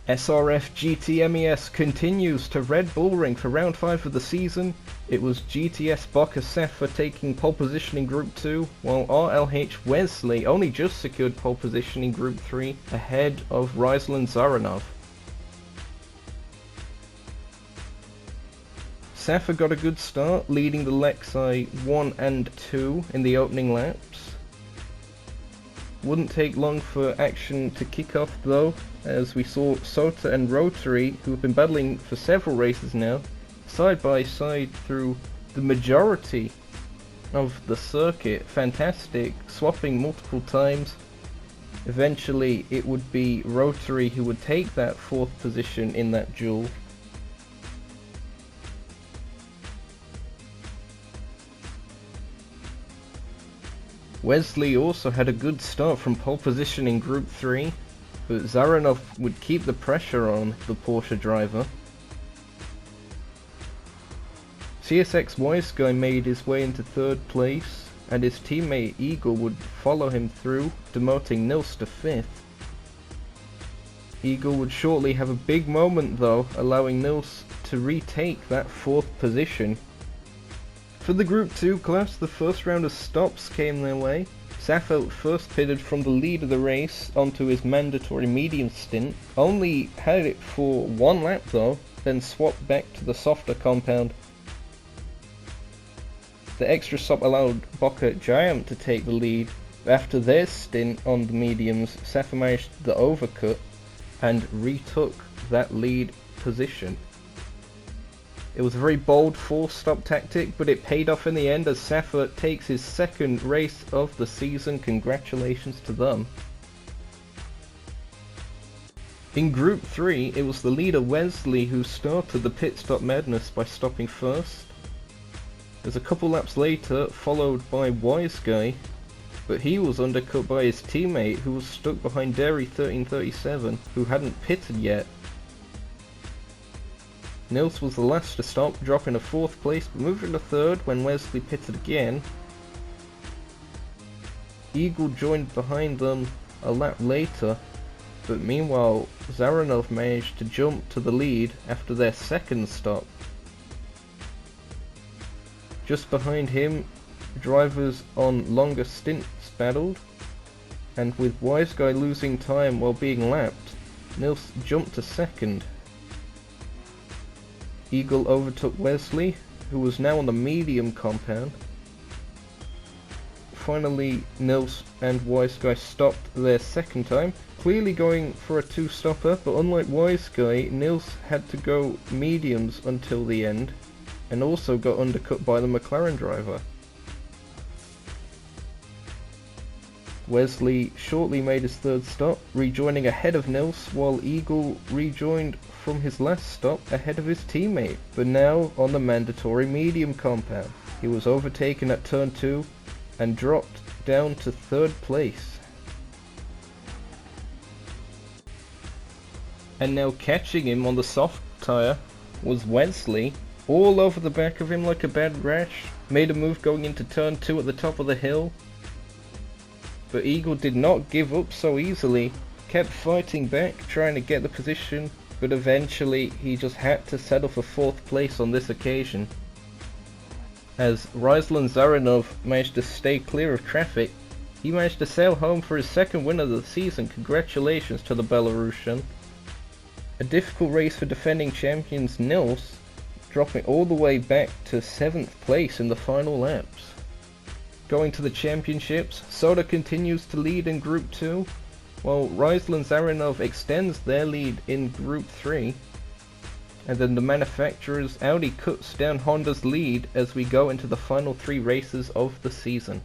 SRF GT-MES continues to Red Bull Ring for round 5 of the season. It was GTS Bokka Safa taking pole position in Group 2, while RLH Wesley only just secured pole position in Group 3 ahead of Ryzel Zaranov. Safa got a good start, leading the Lexi 1 and 2 in the opening laps. Wouldn't take long for action to kick off though, as we saw Sota and Rotary, who have been battling for several races now, side by side through the majority of the circuit. Fantastic, swapping multiple times. Eventually it would be Rotary who would take that 4th position in that duel. Wesley also had a good start from pole position in Group 3, but Zaranov would keep the pressure on the Porsche driver. CSX Wiseguy made his way into 3rd place, and his teammate Eagle would follow him through, demoting Nils to 5th. Eagle would shortly have a big moment though, allowing Nils to retake that 4th position. For the Group 2 class, the first round of stops came their way. Safa first pitted from the lead of the race onto his mandatory medium stint, only had it for 1 lap though, then swapped back to the softer compound. The extra stop allowed Bokka Giant to take the lead. After their stint on the mediums, Safa managed the overcut and retook that lead position. It was a very bold 4-stop tactic, but it paid off in the end as Safa takes his 2nd race of the season. Congratulations to them. In Group 3, it was the leader Wesley who started the pit stop madness by stopping first. As a couple laps later, followed by Wiseguy, but he was undercut by his teammate who was stuck behind Dairy 1337, who hadn't pitted yet. Nils was the last to stop, dropping to 4th place, but moving to 3rd when Wesley pitted again. Eagle joined behind them a lap later, but meanwhile Zaranov managed to jump to the lead after their 2nd stop. Just behind him, drivers on longer stints battled, and with Wiseguy losing time while being lapped, Nils jumped to 2nd. Eagle overtook Wesley, who was now on the medium compound. Finally, Nils and Wiseguy stopped their 2nd time, clearly going for a 2-stopper, but unlike Wiseguy, Nils had to go mediums until the end, and also got undercut by the McLaren driver. Wesley shortly made his 3rd stop, rejoining ahead of Nils, while Eagle rejoined from his last stop ahead of his teammate, but now on the mandatory medium compound. He was overtaken at turn 2 and dropped down to 3rd place. And now catching him on the soft tyre was Wesley, all over the back of him like a bad rash, made a move going into turn 2 at the top of the hill. But Eagle did not give up so easily, kept fighting back, trying to get the position, but eventually he just had to settle for 4th place on this occasion. As Ryzel Zaranov managed to stay clear of traffic, he managed to sail home for his 2nd win of the season. Congratulations to the Belarusian. A difficult race for defending champions Nils, dropping all the way back to 7th place in the final laps. Going to the championships, Soda continues to lead in Group 2, while Ryzel Zaranov extends their lead in Group 3. And then the manufacturers, Audi cuts down Honda's lead as we go into the final 3 races of the season.